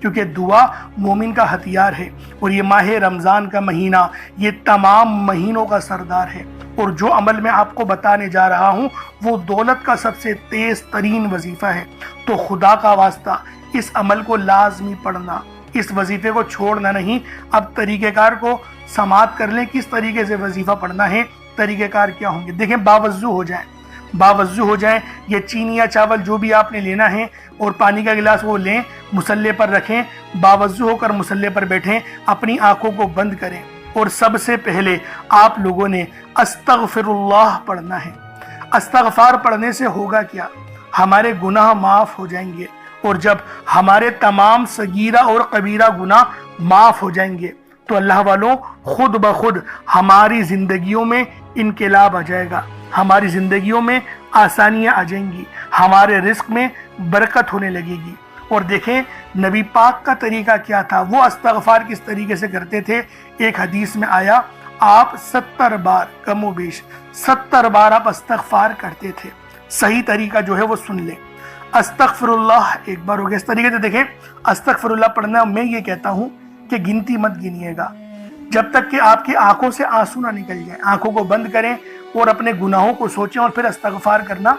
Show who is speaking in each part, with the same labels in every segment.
Speaker 1: کیونکہ دعا مومن کا ہتھیار ہے، اور یہ ماہ رمضان کا مہینہ یہ تمام مہینوں کا سردار ہے، اور جو عمل میں آپ کو بتانے جا رہا ہوں وہ دولت کا سب سے تیز ترین وظیفہ ہے۔ تو خدا کا واسطہ اس عمل کو لازمی پڑھنا، اس وظیفے کو چھوڑنا نہیں۔ اب طریقہ کار کو سماعت کر لیں، کس طریقے سے وظیفہ پڑھنا ہے، طریقہ کار کیا ہوں گے۔ دیکھیں، باوضو ہو جائیں، یہ چینی یا چاول جو بھی آپ نے لینا ہے، اور پانی کا گلاس وہ لیں، مصلے پر رکھیں، باوضو ہو کر مصلے پر بیٹھیں، اپنی آنکھوں کو بند کریں، اور سب سے پہلے آپ لوگوں نے استغفر اللہ پڑھنا ہے۔ استغفار پڑھنے سے ہوگا کیا؟ ہمارے گناہ معاف ہو جائیں گے، اور جب ہمارے تمام صغیرہ اور کبیرہ گناہ معاف ہو جائیں گے تو اللہ والوں خود بخود ہماری زندگیوں میں انقلاب آ جائے گا، ہماری زندگیوں میں آسانیاں آ جائیں گی، ہمارے رزق میں برکت ہونے لگے گی۔ اور دیکھیں نبی پاک کا طریقہ کیا تھا، وہ استغفار کس طریقے سے کرتے تھے۔ ایک حدیث میں آیا آپ 70 بار، کم و بیش 70 بار آپ استغفار کرتے تھے۔ صحیح طریقہ جو ہے وہ سن لیں۔ استغفر اللہ ایک بار ہو گیا۔ اس طریقے سے دیکھیں، استغفر اللہ پڑھنا میں یہ کہتا ہوں کہ گنتی مت گنیے گا، جب تک کہ آپ کی آنکھوں سے آنسو نہ نکل جائیں۔ آنکھوں کو بند کریں اور اپنے گناہوں کو سوچیں، اور پھر استغفار کرنا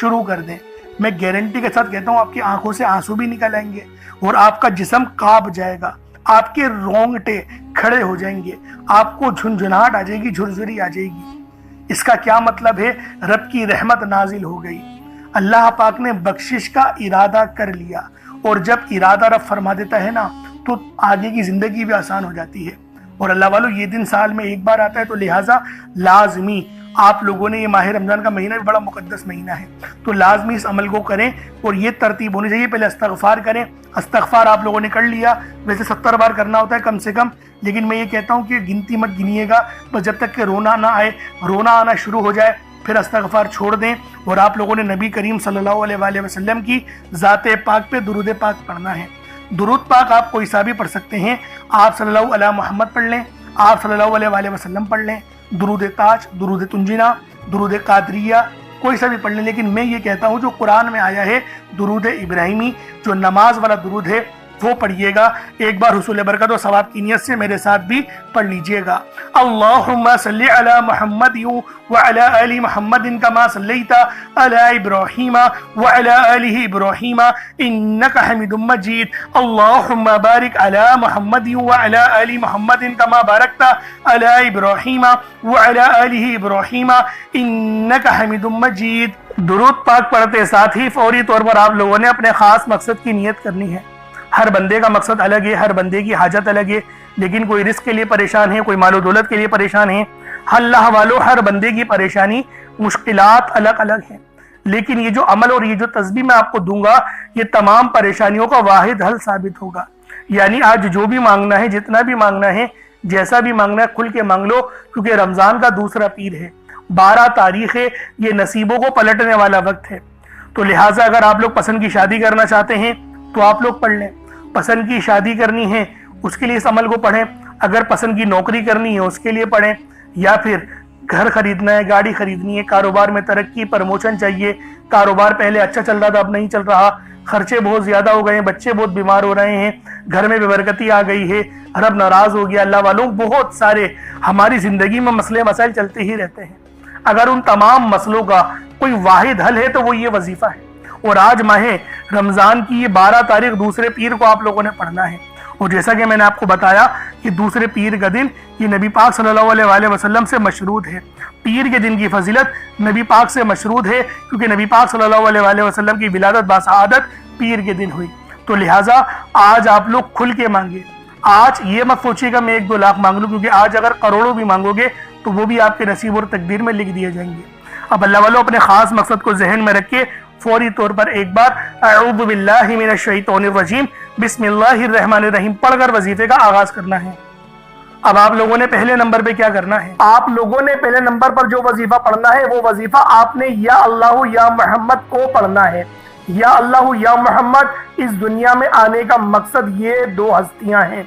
Speaker 1: شروع کر دیں۔ میں گارنٹی کے ساتھ کہتا ہوں آپ کی آنکھوں سے آنسو بھی نکل آئیں گے، اور آپ کا جسم کانپ جائے گا، آپ کے رونگٹے کھڑے ہو جائیں گے، آپ کو جھنجھناہٹ آ جائے گی، جھرجھری آ جائے گی۔ اس کا کیا مطلب ہے؟ رب کی رحمت نازل ہو گئی، اللہ پاک نے بخشش کا ارادہ کر لیا، اور جب ارادہ رب فرما دیتا ہے نا تو آگے کی زندگی بھی آسان ہو جاتی ہے۔ اور اللہ والو یہ دن سال میں ایک بار آتا ہے، تو لہٰذا لازمی آپ لوگوں نے، یہ ماہ رمضان کا مہینہ بھی بڑا مقدس مہینہ ہے، تو لازمی اس عمل کو کریں، اور یہ ترتیب ہونی چاہیے۔ پہلے استغفار کریں، استغفار آپ لوگوں نے کر لیا، ویسے 70 بار کرنا ہوتا ہے کم سے کم، لیکن میں یہ کہتا ہوں کہ گنتی مت گنیے گا، بس جب تک کہ رونا نہ آئے، رونا آنا شروع ہو جائے پھر استغفار چھوڑ دیں۔ اور آپ لوگوں نے نبی کریم صلی اللہ علیہ وآلہ وسلم کی ذات پاک پہ درود پاک پڑھنا ہے۔ درود پاک آپ کوئی سا بھی پڑھ سکتے ہیں، آپ صلی اللہ علیہ محمد پڑھ لیں، آپ صلی اللہ علیہ وآلہ وسلم پڑھ لیں، درود تاج، درود تنجینہ، درود قادریہ، کوئی سا بھی پڑھ لیں، لیکن میں یہ کہتا ہوں جو قرآن میں آیا ہے درود ابراہیمی، جو نماز والا درود ہے وہ پڑھیے گا۔ ایک بار حصول برکت و ثواب کی نیت سے میرے ساتھ بھی پڑھ لیجئے گا۔ اللہم صلی علی محمد وعلی آل محمد کما صلیت علی ابراہیم وعلی آل ابراہیم انکا حمید مجید۔ اللہم بارک علی محمد وعلی آل محمد کما بارکت علی ابراہیم وعلی آل ابراہیم انکا حمید مجید۔ درود پاک پڑھتے ساتھ ہی فوری طور پر آپ لوگوں نے اپنے خاص مقصد کی نیت کرنی ہے۔ ہر بندے کا مقصد الگ ہے، ہر بندے کی حاجت الگ ہے، لیکن کوئی رزق کے لیے پریشان ہے، کوئی مال و دولت کے لیے پریشان ہے۔ اللہ والو ہر بندے کی پریشانی، مشکلات الگ الگ ہیں، لیکن یہ جو عمل اور یہ جو تسبیح میں آپ کو دوں گا یہ تمام پریشانیوں کا واحد حل ثابت ہوگا۔ یعنی آج جو بھی مانگنا ہے، جتنا بھی مانگنا ہے، جیسا بھی مانگنا ہے، کھل کے مانگ لو، کیونکہ رمضان کا دوسرا پیر ہے، 12 تاریخ ہے، یہ نصیبوں کو پلٹنے والا وقت ہے۔ تو لہٰذا اگر آپ لوگ پسند کی شادی کرنا چاہتے ہیں تو آپ لوگ پڑھ لیں، پسند کی شادی کرنی ہے اس کے لیے اس عمل کو پڑھیں، اگر پسند کی نوکری کرنی ہے اس کے لیے پڑھیں، یا پھر گھر خریدنا ہے، گاڑی خریدنی ہے، کاروبار میں ترقی، پروموشن چاہیے، کاروبار پہلے اچھا چل رہا تھا اب نہیں چل رہا، خرچے بہت زیادہ ہو گئے ہیں، بچے بہت بیمار ہو رہے ہیں، گھر میں بے برکتی آ گئی ہے، رب ناراض ہو گیا۔ اللہ والوں بہت سارے ہماری زندگی میں مسئلے مسائل چلتے ہی رہتے ہیں، اگر ان تمام مسئلوں کا کوئی واحد حل ہے تو وہ یہ وظیفہ ہے۔ اور آج ماہ رمضان کی یہ 12 تاریخ دوسرے پیر کو آپ لوگوں نے پڑھنا ہے، اور جیسا کہ میں نے آپ کو بتایا کہ دوسرے پیر کا دن یہ نبی پاک صلی اللہ علیہ وآلہ وسلم سے مشروط ہے۔ پیر کے دن کی فضیلت نبی پاک سے مشروط ہے، کیونکہ نبی پاک صلی اللہ علیہ وآلہ وسلم کی ولادت باسعادت پیر کے دن ہوئی۔ تو لہٰذا آج آپ لوگ کھل کے مانگے، آج یہ مت سوچیے گا میں 1-2 لاکھ مانگ لوں، کیونکہ آج اگر کروڑوں بھی مانگو گے تو وہ بھی آپ کے نصیب اور تقدیر میں لکھ دیے جائیں گے۔ اب اللہ والوں اپنے خاص مقصد کو ذہن میں رکھ کے فوری طور پر ایک بار اعوذ باللہ من الشیطان الرجیم بسم اللہ الرحمن الرحیم پڑھ کر وظیفے کا آغاز کرنا ہے۔ اب آپ لوگوں نے پہلے نمبر پہ کیا کرنا ہے؟ آپ لوگوں نے پہلے نمبر پر جو وظیفہ پڑھنا ہے وہ وظیفہ آپ نے یا اللہ یا محمد کو پڑھنا ہے۔ یا اللہ یا محمد اس دنیا میں آنے کا مقصد یہ 2 ہستیاں ہیں،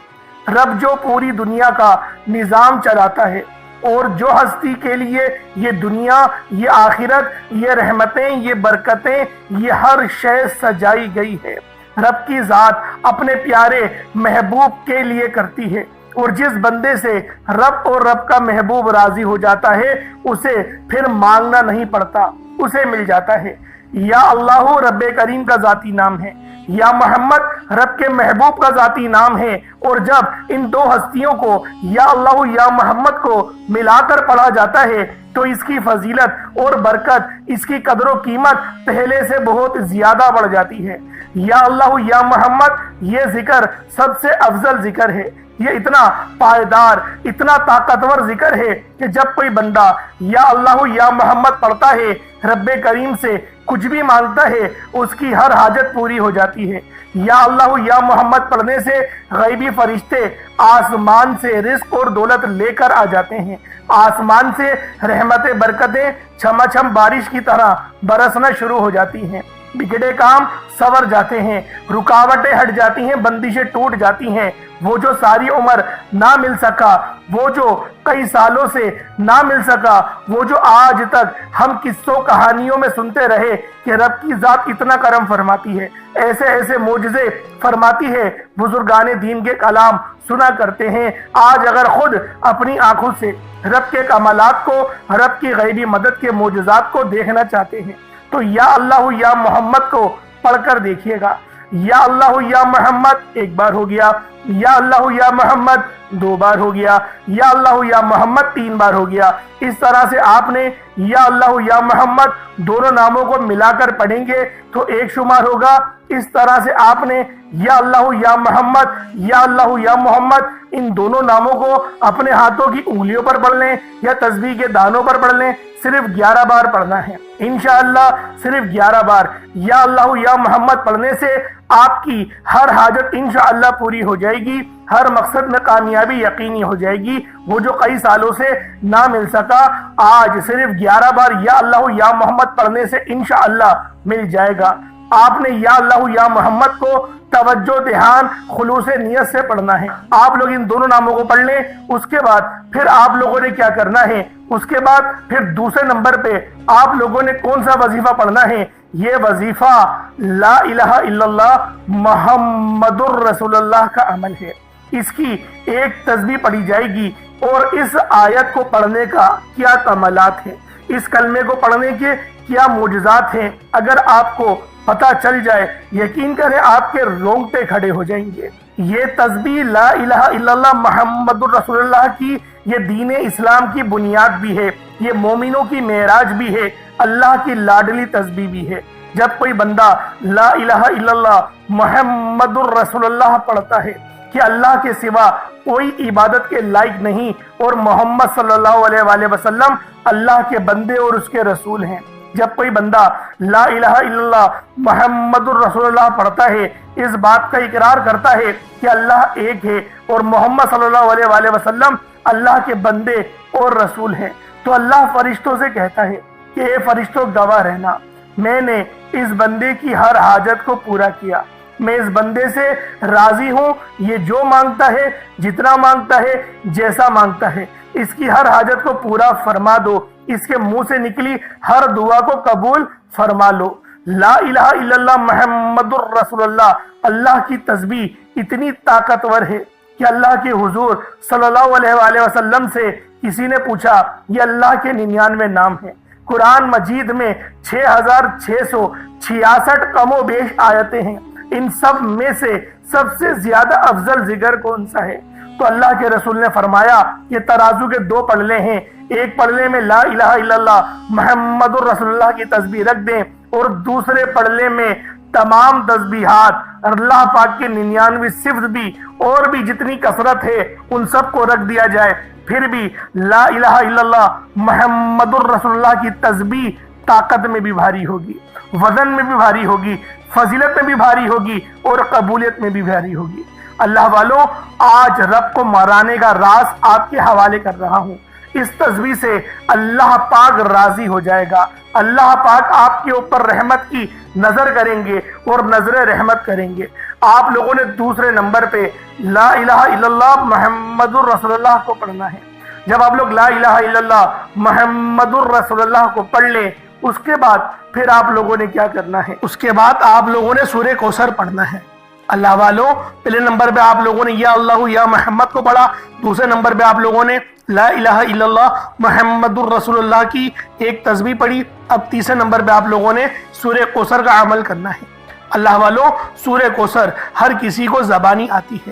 Speaker 1: رب جو پوری دنیا کا نظام چلاتا ہے، اور جو ہستی کے لیے یہ دنیا، یہ آخرت، یہ رحمتیں، یہ برکتیں، یہ ہر شے سجائی گئی ہے، رب کی ذات اپنے پیارے محبوب کے لیے کرتی ہے، اور جس بندے سے رب اور رب کا محبوب راضی ہو جاتا ہے اسے پھر مانگنا نہیں پڑتا، اسے مل جاتا ہے۔ یا اللہ رب کریم کا ذاتی نام ہے، یا محمد رب کے محبوب کا ذاتی نام ہے، اور جب ان دو ہستیوں کو یا اللہ یا محمد کو ملا کر پڑھا جاتا ہے تو اس کی فضیلت اور برکت، اس کی قدر و قیمت پہلے سے بہت زیادہ بڑھ جاتی ہے۔ یا اللہ یا محمد یہ ذکر سب سے افضل ذکر ہے، یہ اتنا پائیدار، اتنا طاقتور ذکر ہے کہ جب کوئی بندہ یا اللہ یا محمد پڑھتا ہے، رب کریم سے کچھ بھی مانگتا ہے، اس کی ہر حاجت پوری ہو جاتی ہے۔ یا اللہ یا محمد پڑھنے سے غیبی فرشتے آسمان سے رزق اور دولت لے کر آ جاتے ہیں، آسمان سے رحمت برکتیں چھما چھم بارش کی طرح برسنا شروع ہو جاتی ہیں، بگڑے کام سنور جاتے ہیں، رکاوٹیں ہٹ جاتی ہیں، بندشیں ٹوٹ جاتی ہیں۔ وہ جو ساری عمر نہ مل سکا، وہ جو کئی سالوں سے نہ مل سکا، وہ جو آج تک ہم قصوں کہانیوں میں سنتے رہے کہ رب کی ذات اتنا کرم فرماتی ہے، ایسے ایسے معجزے فرماتی ہے، بزرگان دین کے کلام سنا کرتے ہیں، آج اگر خود اپنی آنکھوں سے رب کے کمالات کو، رب کی غیبی مدد کے معجزات کو دیکھنا چاہتے ہیں تو یا اللہ یا محمد کو پڑھ کر دیکھیے گا۔ یا اللہ یا محمد ایک بار ہو گیا، یا اللہ یا محمد دو بار ہو گیا، یا اللہ یا محمد تین بار ہو گیا۔ اس طرح سے آپ نے یا اللہ یا محمد دونوں ناموں کو ملا کر پڑھیں گے تو ایک شمار ہوگا۔ اس طرح سے آپ نے یا اللہ یا محمد، یا اللہ یا محمد ان دونوں ناموں کو اپنے ہاتھوں کی انگلیوں پر پڑھ لیں یا تسبیح کے دانوں پر پڑھ لیں، صرف 11 بار پڑھنا ہے انشاءاللہ، صرف 11 بار یا اللہ یا محمد پڑھنے سے آپ کی ہر حاجت انشاءاللہ پوری ہو جائے گی، ہر مقصد میں کامیابی یقینی ہو جائے گی۔ وہ جو کئی سالوں سے نہ مل سکا، آج صرف 11 بار یا اللہ یا محمد پڑھنے سے انشاءاللہ مل جائے گا۔ آپ نے یا اللہ یا محمد کو توجہ، دھیان، خلوص نیت سے پڑھنا ہے۔ آپ لوگ ان دونوں ناموں کو پڑھ لیں، اس کے بعد پھر آپ لوگوں نے کیا کرنا ہے، اس کے بعد پھر دوسرے نمبر پہ آپ لوگوں نے کون سا وظیفہ پڑھنا ہے؟ یہ وظیفہ لا الہ الا اللہ محمد الرسول اللہ کا عمل ہے۔ اس کی ایک تسبیح پڑھی جائے گی، اور اس آیت کو پڑھنے کا کیا کمالات ہیں، اس کلمے کو پڑھنے کے کیا معجزات ہیں، اگر آپ کو پتہ چل جائے یقین کریں آپ کے رونگٹے کھڑے ہو جائیں گے۔ یہ تسبیح لا الہ الا اللہ محمد الرسول اللہ کی یہ دین اسلام کی بنیاد بھی ہے، یہ مومنوں کی معراج بھی ہے، اللہ کی لاڈلی تسبیح بھی ہے۔ جب کوئی بندہ لا الہ الا اللہ محمد الرسول اللہ پڑھتا ہے کہ اللہ کے سوا کوئی عبادت کے لائق نہیں اور محمد صلی اللہ علیہ وآلہ وسلم اللہ کے بندے اور اس کے رسول ہیں، جب کوئی بندہ لا الہ الا اللہ محمد الرسول اللہ پڑھتا ہے، اس بات کا اقرار کرتا ہے کہ اللہ ایک ہے اور محمد صلی اللہ علیہ وآلہ وسلم اللہ کے بندے اور رسول ہیں، تو اللہ فرشتوں سے کہتا ہے کہ اے فرشتوں گواہ رہنا، میں نے اس بندے کی ہر حاجت کو پورا کیا، میں اس بندے سے راضی ہوں، یہ جو مانگتا ہے، جتنا مانگتا ہے، جیسا مانگتا ہے، اس کی ہر حاجت کو پورا فرما دو، اس کے منہ سے نکلی ہر دعا کو قبول فرما لو۔ لا الہ الا اللہ محمد الرسول اللہ، اللہ کی تسبیح اتنی طاقتور ہے کہ اللہ کے حضور صلی اللہ علیہ وآلہ وسلم سے کسی نے پوچھا، یہ اللہ کے 99 نام ہیں، قرآن مجید میں 6666 کم و بیش آیتیں ہیں، ان سب میں سے سب سے زیادہ افضل ذکر کون سا ہے؟ تو اللہ کے رسول نے فرمایا یہ ترازو کے 2 پلڑے ہیں، ایک پلڑے میں لا الہ الا اللہ محمد الرسول اللہ کی تسبیح رکھ دیں اور دوسرے پلڑے میں تمام تسبیحات اللہ پاک کے 99 صفت بھی اور بھی جتنی کثرت ہے ان سب کو رکھ دیا جائے، پھر بھی لا الہ الا اللہ محمد الرسول اللہ کی تسبیح طاقت میں بھی بھاری ہوگی، وزن میں بھی بھاری ہوگی، فضیلت میں بھی بھاری ہوگی اور قبولیت میں بھی بھاری ہوگی۔ اللہ والوں، آج رب کو مرانے کا راز آپ کے حوالے کر رہا ہوں، اس تسبیح سے اللہ پاک راضی ہو جائے گا، اللہ پاک آپ کے اوپر رحمت کی نظر کریں گے اور نظر رحمت کریں گے۔ آپ لوگوں نے دوسرے نمبر پہ لا الہ الا اللہ محمد الرسول اللہ کو پڑھنا ہے۔ جب آپ لوگ لا الہ الا اللہ محمد الرسول اللہ کو پڑھ لیں، اس کے بعد پھر آپ لوگوں نے کیا کرنا ہے؟ اس کے بعد آپ لوگوں نے سورہ کوثر پڑھنا ہے۔ اللہ والوں، پہلے نمبر پہ آپ لوگوں نے یا اللہ یا محمد کو پڑھا، دوسرے نمبر پہ آپ لوگوں نے لا الہ الا اللہ محمد الرسول اللہ کی ایک تسبیح پڑھی، اب تیسرے نمبر پہ آپ لوگوں نے سورہ کوثر کا عمل کرنا ہے۔ اللہ والوں، سورہ کوثر ہر کسی کو زبانی آتی ہے۔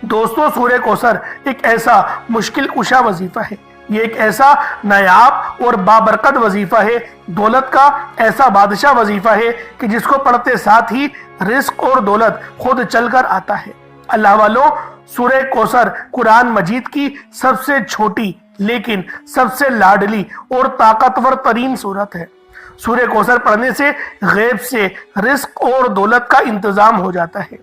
Speaker 1: دوستو، سورہ کوثر ایک ایسا مشکل کشا وظیفہ ہے، یہ ایک ایسا نایاب اور بابرکت وظیفہ ہے، دولت کا ایسا بادشاہ وظیفہ ہے کہ جس کو پڑھتے ساتھ ہی رزق اور دولت خود چل کر آتا ہے۔ اللہ والوں، سورہ کوثر قرآن مجید کی سب سے چھوٹی لیکن سب سے لاڈلی اور طاقتور ترین سورت ہے۔ سورہ کوثر پڑھنے سے غیب سے رزق اور دولت کا انتظام ہو جاتا ہے۔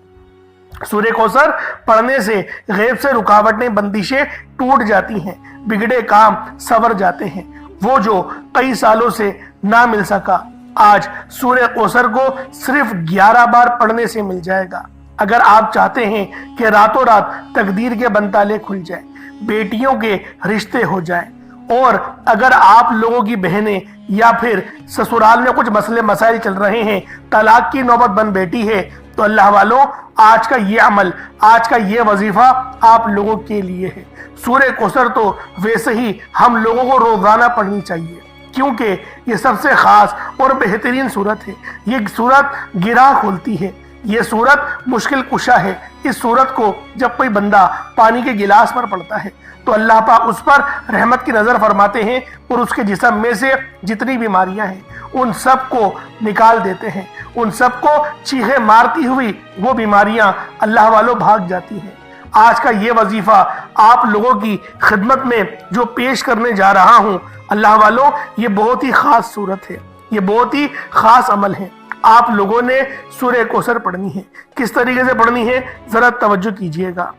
Speaker 1: سورہ کوثر پڑھنے سے غیب سے رکاوٹیں بندشیں ٹوٹ جاتی ہیں، بگڑے کام سنور جاتے ہیں۔ وہ جو کئی سالوں سے نہ مل سکا، آج سورہ کوثر کو صرف 11 بار پڑھنے سے مل جائے گا۔ اگر آپ چاہتے ہیں کہ راتوں رات تقدیر کے بنتالے کھل جائیں، بیٹیوں کے رشتے ہو جائیں، اور اگر آپ لوگوں کی بہنیں یا پھر سسرال میں کچھ مسئلے مسائل چل رہے ہیں، طلاق کی نوبت بن بیٹھی ہے، تو اللہ والوں، آج کا یہ عمل، آج کا یہ وظیفہ آپ لوگوں کے لیے ہے۔ سورہ کوثر تو ویسے ہی ہم لوگوں کو روزانہ پڑھنی چاہیے، کیونکہ یہ سب سے خاص اور بہترین سورت ہے۔ یہ سورت گراں کھولتی ہے، یہ سورت مشکل کشا ہے۔ اس سورت کو جب کوئی بندہ پانی کے گلاس پر پڑھتا ہے تو اللہ پاک اس پر رحمت کی نظر فرماتے ہیں اور اس کے جسم میں سے جتنی بیماریاں ہیں ان سب کو نکال دیتے ہیں، ان سب کو چیخے مارتی ہوئی وہ بیماریاں اللہ والوں بھاگ جاتی ہیں۔ آج کا یہ وظیفہ آپ لوگوں کی خدمت میں جو پیش کرنے جا رہا ہوں، اللہ والوں، یہ بہت ہی خاص صورت ہے، یہ بہت ہی خاص عمل ہے۔ آپ لوگوں نے سورہ کوثر پڑھنی ہے۔ کس طریقے سے پڑھنی ہے ذرا توجہ کیجئے گا۔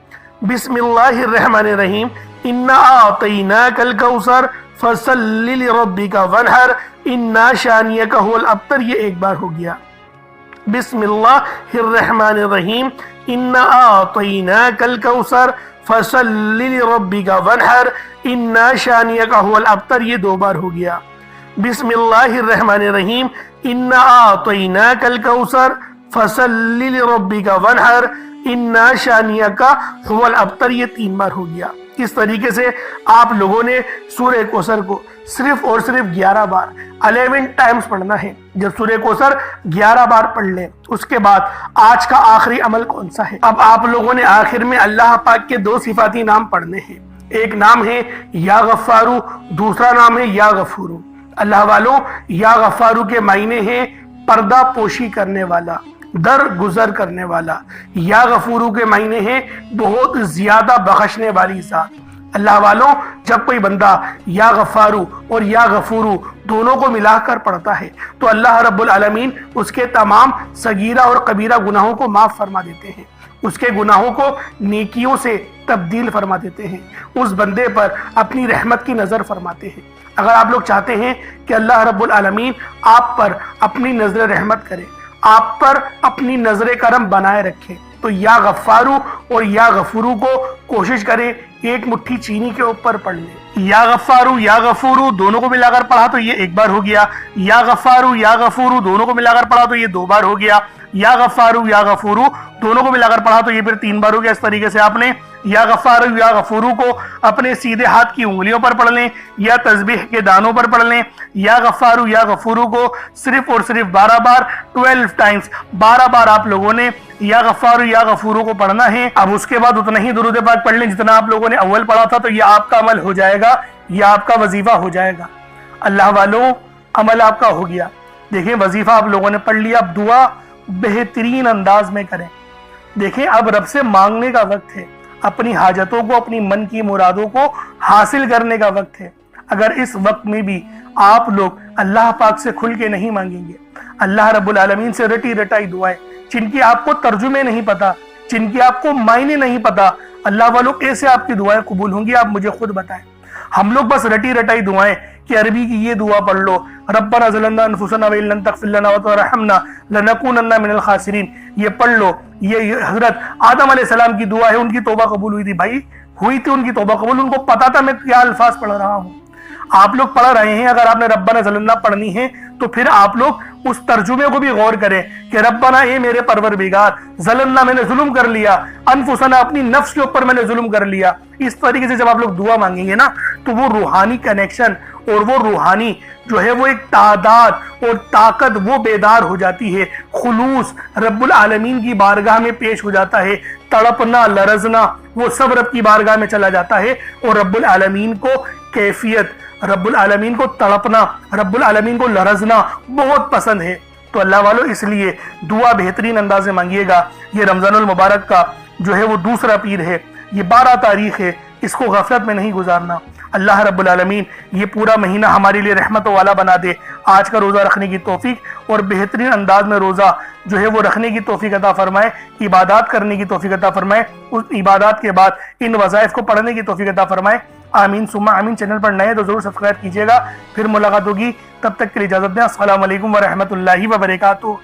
Speaker 1: بسم اللہ الرحمن الرحیم، انا اعطیناک الکوثر فصل لربک وانحر انا شانیک هو الابتر۔ یہ ایک بار ہو گیا۔ بسم اللہ الرحمن الرحیم، انا اعطیناک الکوثر فصل لربک وانحر انا شانیک هو الابتر۔ یہ دو بار ہو گیا۔ بسم اللہ الرحمن الرحیم، انا اعطیناک الکوثر فصل لربک وانحر انا شانیک هو الابتر۔ یہ تین بار ہو گیا۔ اس طریقے سے آپ لوگوں نے سورہ کوثر کو صرف اور صرف 11 بار 11 ٹائمز پڑھنا ہے۔ جب سورہ کوثر 11 بار پڑھ لیں، اس کے بعد آج کا آخری عمل کون سا ہے؟ اب آپ لوگوں نے آخر میں اللہ پاک کے دو صفاتی نام پڑھنے ہیں۔ ایک نام ہے یا غفارو، دوسرا نام ہے یا غفورو۔ اللہ والوں، یا غفارو کے معنی ہیں پردہ پوشی کرنے والا، در گزر کرنے والا۔ یا غفورو کے معنی ہیں بہت زیادہ بخشنے والی ذات۔ اللہ والوں، جب کوئی بندہ یا غفارو اور یا غفورو دونوں کو ملا کر پڑھتا ہے تو اللہ رب العالمین اس کے تمام صغیرہ اور کبیرہ گناہوں کو معاف فرما دیتے ہیں، اس کے گناہوں کو نیکیوں سے تبدیل فرما دیتے ہیں، اس بندے پر اپنی رحمت کی نظر فرماتے ہیں۔ اگر آپ لوگ چاہتے ہیں کہ اللہ رب العالمین آپ پر اپنی نظر رحمت کرے، آپ پر اپنی نظر کرم بنائے رکھے، تو یا غفارو اور یا غفورو کو کوشش کریں ایک مٹھی چینی کے اوپر پڑھ لیں۔ یا غفارو یا غفورو دونوں کو ملا کر پڑھا تو یہ ایک بار ہو گیا۔ یا غفارو یا غفورو دونوں کو ملا کر پڑھا تو یہ دو بار ہو گیا۔ یا غفارو یا غفورو دونوں کو ملا کر پڑھا تو یہ پھر تین بار ہو گیا۔ اس طریقے سے آپ نے یا غفارو یا غفورو کو اپنے سیدھے ہاتھ کی انگلیوں پر پڑھ لیں یا تسبیح کے دانوں پر پڑھ لیں۔ یا غفارو یا غفورو کو صرف اور صرف 12 بار 12 ٹائمز 12 بار آپ لوگوں نے یا غفارو یا غفورو کو پڑھنا ہے۔ اب اس کے بعد اتنا ہی درود پاک پڑھ لیں جتنا آپ لوگوں نے اول پڑھا تھا، تو یہ آپ کا عمل ہو جائے گا، یہ آپ کا وظیفہ ہو جائے گا۔ اللہ والوں، عمل آپ کا ہو گیا۔ دیکھیں، وظیفہ آپ لوگوں نے پڑھ لیا، اب دعا بہترین انداز میں کریں۔ دیکھیں، اب رب سے مانگنے کا وقت ہے، اپنی حاجتوں کو، اپنی من کی مرادوں کو حاصل کرنے کا وقت ہے۔ اگر اس وقت میں بھی آپ لوگ اللہ پاک سے کھل کے نہیں مانگیں گے، اللہ رب العالمین سے رٹی رٹائی دعائیں جن کی آپ کو ترجمے نہیں پتا، جن کی آپ کو معنی نہیں پتا، اللہ والوں کیسے آپ کی دعائیں قبول ہوں گی؟ آپ مجھے خود بتائیں۔ ہم لوگ بس رٹی رٹائی دعائیں کہ عربی کی یہ دعا پڑھ لو، ربنا ظلمنا انفسنا وان لم تغفر لنا وترحمنا لنکونن من الخاسرین، یہ پڑھ لو۔ یہ حضرت آدم علیہ السلام کی دعا ہے، ان کی توبہ قبول ہوئی تھی۔ بھائی ہوئی تھی ان کی توبہ قبول، ان کو پتا تھا میں کیا الفاظ پڑھ رہا ہوں۔ آپ لوگ پڑھ رہے ہیں، اگر آپ نے ربنا ظلمنا پڑھنی ہے تو پھر آپ لوگ اس ترجمے کو بھی غور کریں کہ ربنا اے میرے پروردگار ظلمنا میں نے ظلم کر لیا، انفسنا اپنی نفس کے اوپر میں نے ظلم کر لیا. اس طریقے سے جب آپ لوگ دعا مانگیں گے نا تو وہ روحانی کنیکشن اور وہ روحانی جو ہے وہ ایک تعداد اور طاقت وہ بیدار ہو جاتی ہے، خلوص رب العالمین کی بارگاہ میں پیش ہو جاتا ہے، تڑپنا لرزنا وہ سب رب کی بارگاہ میں چلا جاتا ہے. اور رب العالمین کو کیفیت، رب العالمین کو تڑپنا، رب العالمین کو لرزنا بہت پسند ہے. تو اللہ والو اس لیے دعا بہترین انداز سے مانگیے گا. یہ رمضان المبارک کا جو ہے وہ دوسرا پیر ہے، یہ 12 تاریخ ہے، اس کو غفلت میں نہیں گزارنا. اللہ رب العالمین یہ پورا مہینہ ہمارے لیے رحمت والا بنا دے. آج کا روزہ رکھنے کی توفیق اور بہترین انداز میں روزہ جو ہے وہ رکھنے کی توفیق عطا فرمائے، عبادات کرنے کی توفیق عطا فرمائے، اس عبادات کے بعد ان وظائف کو پڑھنے کی توفیق عطا فرمائے. آمین ثم آمین. چینل پر نئے تو ضرور سبسکرائب کیجیے گا. پھر ملاقات ہوگی، تب تک کے لیے اجازت دیں. السلام علیکم ورحمۃ اللہ وبرکاتہ.